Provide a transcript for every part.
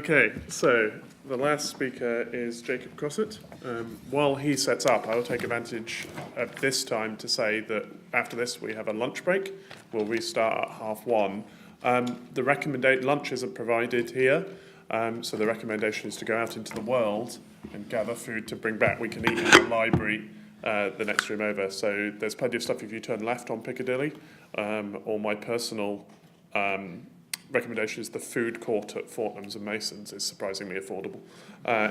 Okay, so the last speaker is Jacob Crossett. While he sets up, I will take advantage of this time to say that after this we have a lunch break. We'll restart at 1:30. Lunch isn't provided here, so the recommendation is to go out into the world and gather food to bring back. We can eat in the library the next room over. So there's plenty of stuff if you turn left on Piccadilly, or my personal recommendation is the food court at Fortnum's and Mason's is surprisingly affordable.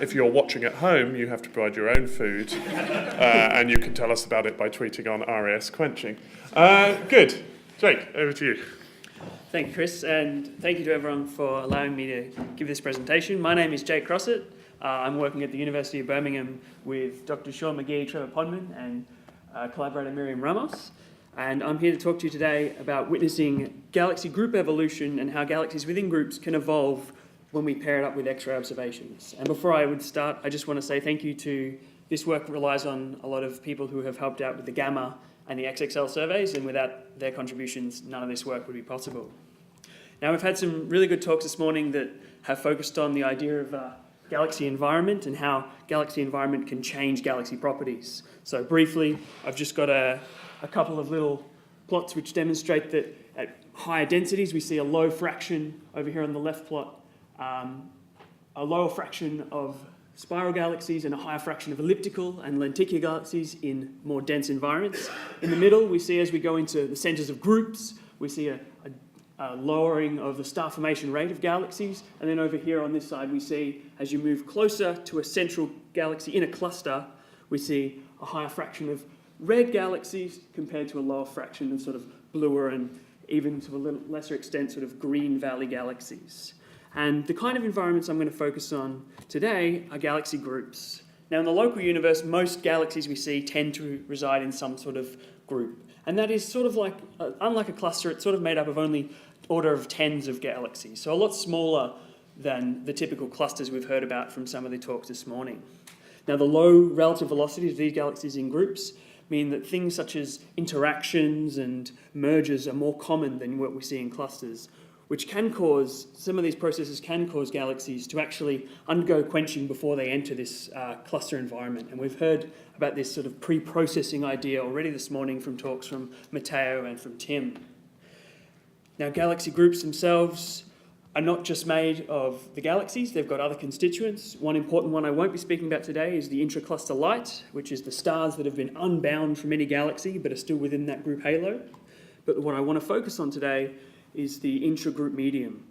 If you're watching at home, you have to provide your own food, and you can tell us about it by tweeting on RAS Quenching. Good. Jake, over to you. Thank you, Chris, and thank you to everyone for allowing me to give this presentation. My name is Jacob Crossett. I'm working at the University of Birmingham with Dr. Sean McGee, Trevor Podman, and collaborator Miriam Ramos. And I'm here to talk to you today about witnessing galaxy group evolution and how galaxies within groups can evolve when we pair it up with X-ray observations. And before I would start, I just want to say thank you to this work relies on a lot of people who have helped out with the Gamma and the XXL surveys, and without their contributions, none of this work would be possible. Now, we've had some really good talks this morning that have focused on the idea of galaxy environment and how galaxy environment can change galaxy properties. So briefly, I've just got a couple of little plots which demonstrate that at higher densities we see a low fraction over here on the left plot, a lower fraction of spiral galaxies and a higher fraction of elliptical and lenticular galaxies in more dense environments. In the middle, we see as we go into the centres of groups, we see a lowering of the star formation rate of galaxies, and then over here on this side we see as you move closer to a central galaxy in a cluster, we see a higher fraction of red galaxies compared to a lower fraction of sort of bluer and even to a little lesser extent sort of green valley galaxies. And the kind of environments I'm going to focus on today are galaxy groups. Now in the local universe, most galaxies we see tend to reside in some sort of group. And that is sort of like, unlike a cluster, it's sort of made up of only order of tens of galaxies. So a lot smaller than the typical clusters we've heard about from some of the talks this morning. Now the low relative velocities of these galaxies in groups mean that things such as interactions and mergers are more common than what we see in clusters, which can cause, some of these processes can cause galaxies to actually undergo quenching before they enter this cluster environment. And we've heard about this sort of pre-processing idea already this morning from talks from Matteo and from Tim. Now, galaxy groups themselves are not just made of the galaxies, they've got other constituents. One important one I won't be speaking about today is the intracluster light, which is the stars that have been unbound from any galaxy but are still within that group halo. But what I want to focus on today is the intragroup medium.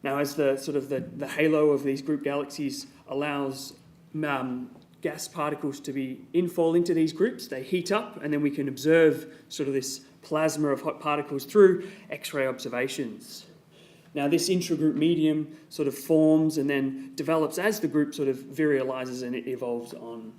Now, as the sort of the halo of these group galaxies allows gas particles to fall into these groups, they heat up, and then we can observe sort of this plasma of hot particles through X-ray observations. Now, this intragroup medium sort of forms and then develops as the group sort of virializes and it evolves on.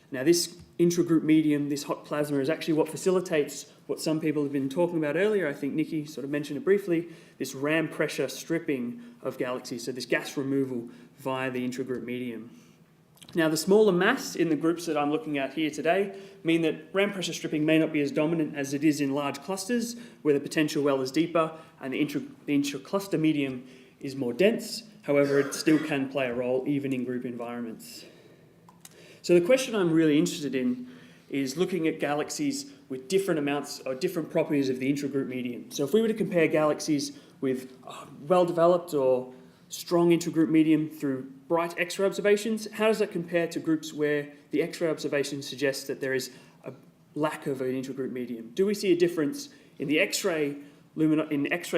Now, this intragroup medium, this hot plasma, is actually what facilitates what some people have been talking about earlier. I think Nikki sort of mentioned it briefly, this ram pressure stripping of galaxies, so this gas removal via the intragroup medium. Now, the smaller mass in the groups that I'm looking at here today mean that ram pressure stripping may not be as dominant as it is in large clusters, where the potential well is deeper and the intracluster medium is more dense. However, it still can play a role even in group environments. So the question I'm really interested in is looking at galaxies with different amounts or different properties of the intragroup medium. So if we were to compare galaxies with well-developed or strong intragroup medium through bright X-ray observations, how does that compare to groups where the X-ray observation suggests that there is a lack of an intragroup medium? Do we see a difference in the X-ray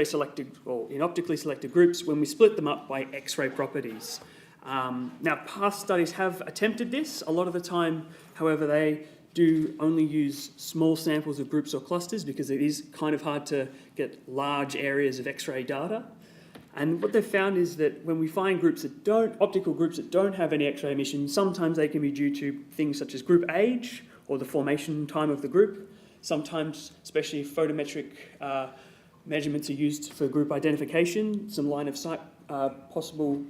selected or in optically selected groups when we split them up by X-ray properties? Now, past studies have attempted this. A lot of the time, however, they do only use small samples of groups or clusters because it is kind of hard to get large areas of X-ray data. And what they've found is that when we find optical groups that don't have any X-ray emission, sometimes they can be due to things such as group age or the formation time of the group. Sometimes, especially photometric measurements are used for group identification, some line of sight possible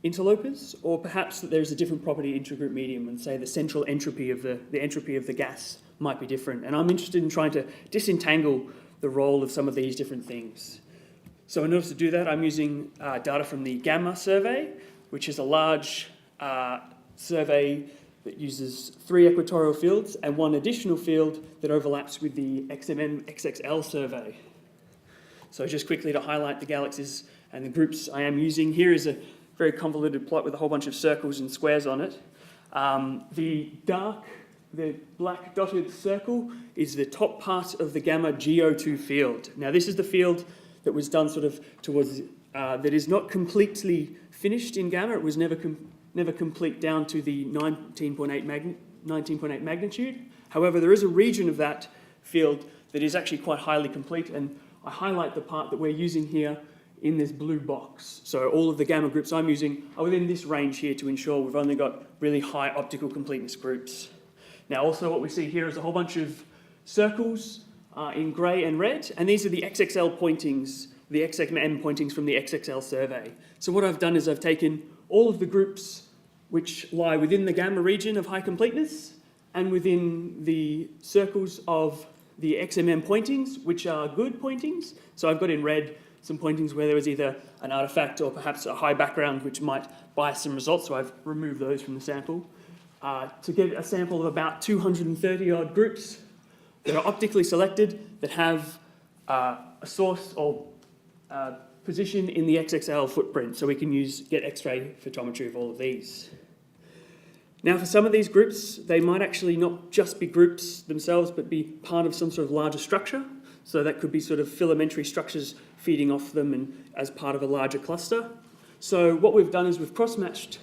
interlopers, or perhaps that there's a different property intragroup medium and say the central entropy of the entropy of the gas might be different. And I'm interested in trying to disentangle the role of some of these different things. So in order to do that, I'm using data from the Gamma survey, which is a large survey that uses 3 equatorial fields and 1 additional field that overlaps with the XMM XXL survey. So just quickly to highlight the galaxies and the groups I am using, here is a very convoluted plot with a whole bunch of circles and squares on it. The black dotted circle is the top part of the gamma GO2 field. Now this is the field that was done sort of towards, that is not completely finished in gamma. It was never complete down to the 19.8 magnitude. However, there is a region of that field that is actually quite highly complete, and I highlight the part that we're using here in this blue box. So all of the gamma groups I'm using are within this range here to ensure we've only got really high optical completeness groups. Now also what we see here is a whole bunch of circles in grey and red, and these are the XXL pointings, the XMM pointings from the XXL survey. So what I've done is I've taken all of the groups which lie within the gamma region of high completeness and within the circles of the XMM pointings, which are good pointings. So I've got in red some pointings where there was either an artifact or perhaps a high background which might bias some results, so I've removed those from the sample. To get a sample of about 230 odd groups that are optically selected that have a source or position in the XXL footprint, so we can get X-ray photometry of all of these. Now for some of these groups, they might actually not just be groups themselves, but be part of some sort of larger structure. So that could be sort of filamentary structures feeding off them and as part of a larger cluster. So what we've done is we've cross-matched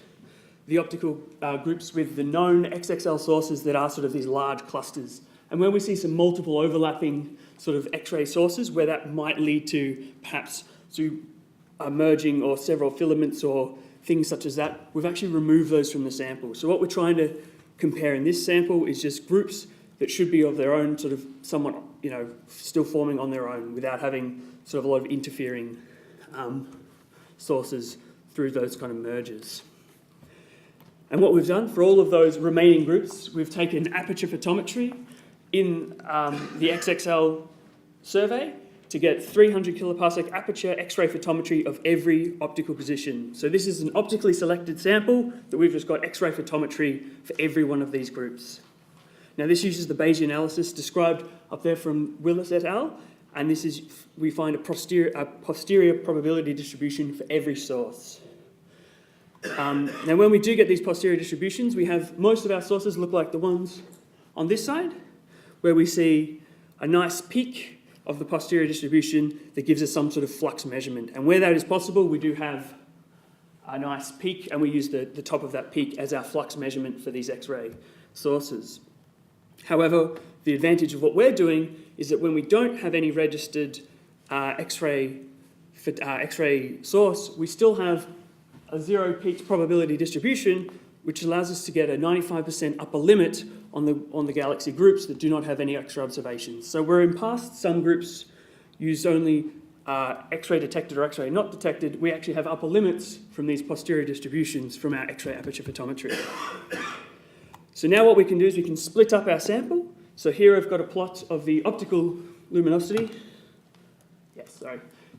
the optical groups with the known XXL sources that are sort of these large clusters. And when we see some multiple overlapping sort of X-ray sources where that might lead to perhaps to merging or several filaments or things such as that, we've actually removed those from the sample. So what we're trying to compare in this sample is just groups that should be of their own, sort of somewhat, still forming on their own without having sort of a lot of interfering sources through those kind of mergers. And what we've done for all of those remaining groups, we've taken aperture photometry in the XXL survey to get 300 kiloparsec aperture X-ray photometry of every optical position. So this is an optically selected sample that we've just got X-ray photometry for every one of these groups. Now this uses the Bayesian analysis described up there from Willis et al. And this is, we find a posterior probability distribution for every source. Now when we do get these posterior distributions, we have most of our sources look like the ones on this side, where we see a nice peak of the posterior distribution that gives us some sort of flux measurement. And where that is possible, we do have a nice peak, and we use the top of that peak as our flux measurement for these X-ray sources. However, the advantage of what we're doing is that when we don't have any registered X-ray source, we still have a zero peaked probability distribution, which allows us to get a 95% upper limit on the galaxy groups that do not have any extra observations. So where in past some groups use only X-ray detected or X-ray not detected, we actually have upper limits from these posterior distributions from our X-ray aperture photometry. So now what we can do is we can split up our sample. So here I've got a plot of the optical luminosity.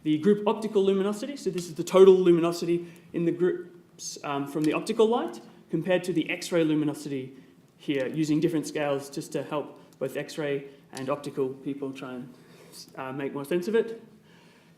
The group optical luminosity. So this is the total luminosity in the groups from the optical light compared to the X-ray luminosity here, using different scales just to help both X-ray and optical people try and make more sense of it.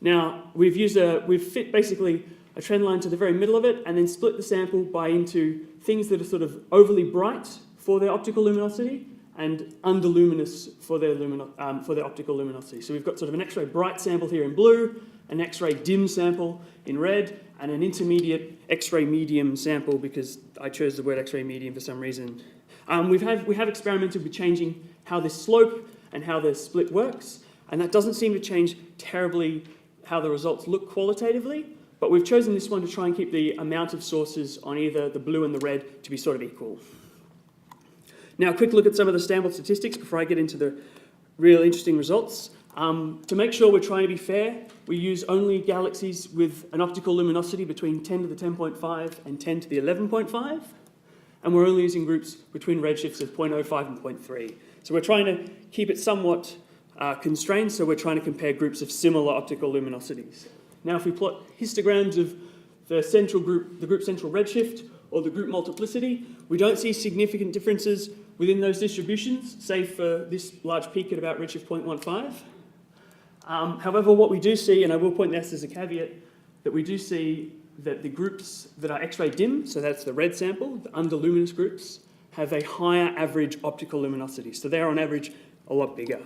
Now we've fit basically a trend line to the very middle of it and then split the sample into things that are sort of overly bright for their optical luminosity and underluminous for their optical luminosity. So we've got sort of an X-ray bright sample here in blue, an X-ray dim sample in red, and an intermediate X-ray medium sample because I chose the word X-ray medium for some reason. We have experimented with changing how this slope and how the split works, and that doesn't seem to change terribly how the results look qualitatively, but we've chosen this one to try and keep the amount of sources on either the blue and the red to be sort of equal. Now, a quick look at some of the sample statistics before I get into the real interesting results. To make sure we're trying to be fair, we use only galaxies with an optical luminosity between 10 to the 10.5 and 10 to the 11.5, and we're only using groups between redshifts of 0.05 and 0.3. So we're trying to keep it somewhat constrained, so we're trying to compare groups of similar optical luminosities. Now, if we plot histograms of the central group, the group central redshift, or the group multiplicity. We don't see significant differences within those distributions, save for this large peak at about redshift 0.15. However, what we do see, and I will point this as a caveat, that we do see that the groups that are X-ray dim, so that's the red sample, the underluminous groups, have a higher average optical luminosity. So they're on average a lot bigger.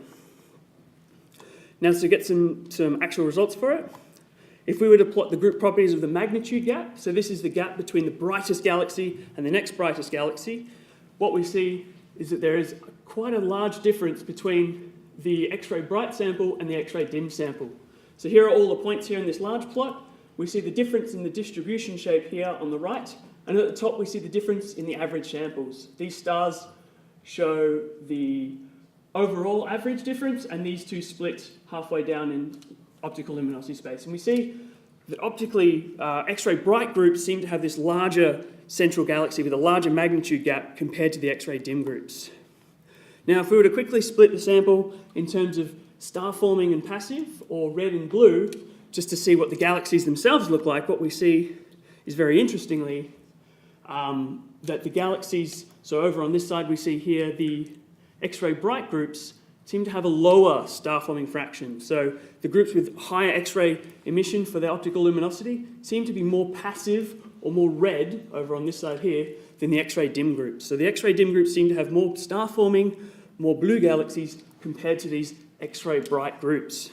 Now to get some actual results for it, if we were to plot the group properties of the magnitude gap, so this is the gap between the brightest galaxy and the next brightest galaxy, what we see is that there is quite a large difference between the X-ray bright sample and the X-ray dim sample. So here are all the points here in this large plot. We see the difference in the distribution shape here on the right, and at the top we see the difference in the average samples. These stars show the overall average difference, and these two split halfway down in optical luminosity space. And we see that optically, X-ray bright groups seem to have this larger central galaxy with a larger magnitude gap compared to the X-ray dim groups. Now, if we were to quickly split the sample in terms of star forming and passive, or red and blue, just to see what the galaxies themselves look like, what we see is very interestingly that the galaxies, so over on this side we see here the X-ray bright groups seem to have a lower star forming fraction. So the groups with higher X-ray emission for their optical luminosity seem to be more passive or more red over on this side here than the X-ray dim groups. So the X-ray dim groups seem to have more star forming, more blue galaxies compared to these X-ray bright groups.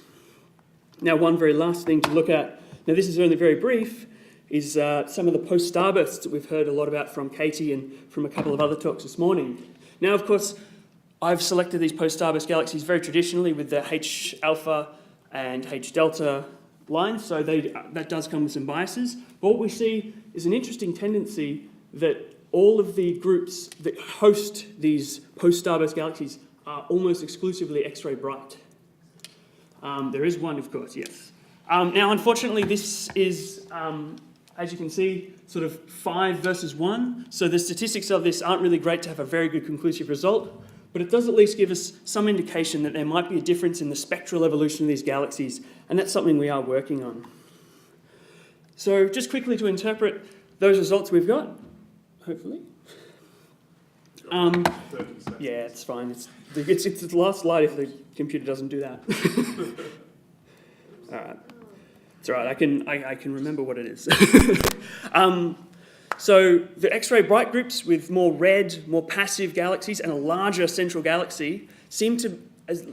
Now, one very last thing to look at, now this is only very brief, is some of the post-starbursts that we've heard a lot about from Katie and from a couple of other talks this morning. Now, of course, I've selected these post-starburst galaxies very traditionally with the H alpha and H delta lines, so that does come with some biases. But what we see is an interesting tendency that all of the groups that host these post-starburst galaxies are almost exclusively X-ray bright. There is one, of course, yes. Now, unfortunately, this is, as you can see, sort of 5 versus 1. So the statistics of this aren't really great to have a very good conclusive result, but it does at least give us some indication that there might be a difference in the spectral evolution of these galaxies, and that's something we are working on. So just quickly to interpret those results we've got, hopefully. Yeah, it's fine. It's the last slide if the computer doesn't do that. All right. It's all right. I can remember what it is. So the X-ray bright groups with more red, more passive galaxies and a larger central galaxy seem to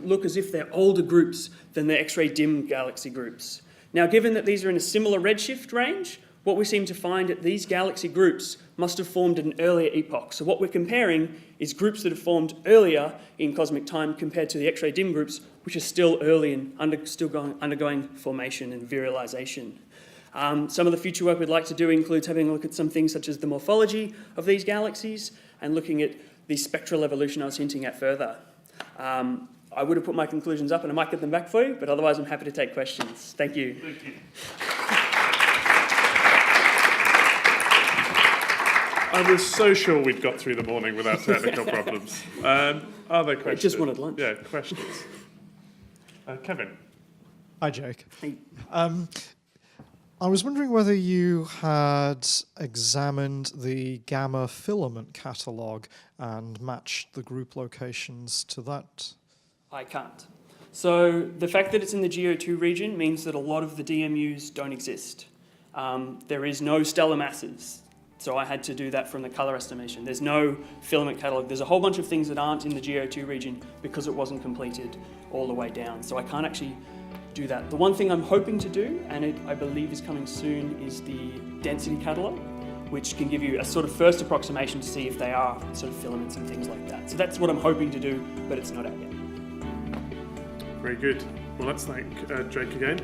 look as if they're older groups than the X-ray dim galaxy groups. Now, given that these are in a similar redshift range, what we seem to find that these galaxy groups must have formed at an earlier epoch. So what we're comparing is groups that have formed earlier in cosmic time compared to the X-ray dim groups, which are still early and still undergoing formation and virialization. Some of the future work we'd like to do includes having a look at some things such as the morphology of these galaxies and looking at the spectral evolution I was hinting at further. I would have put my conclusions up and I might get them back for you, but otherwise I'm happy to take questions. Thank you. Thank you. I was so sure we'd got through the morning without technical problems. Are there questions? I just wanted lunch. Yeah, questions. Kevin. Hi, Jake. Hey. I was wondering whether you had examined the gamma filament catalogue and matched the group locations to that. I can't. So the fact that it's in the GO2 region means that a lot of the DMUs don't exist. There is no stellar masses. So I had to do that from the colour estimation. There's no filament catalogue. There's a whole bunch of things that aren't in the GO2 region because it wasn't completed all the way down. So I can't actually do that. The one thing I'm hoping to do, and it I believe is coming soon, is the density catalogue, which can give you a sort of first approximation to see if they are sort of filaments and things like that. So that's what I'm hoping to do, but it's not out yet. Very good. Well, let's thank Jake again.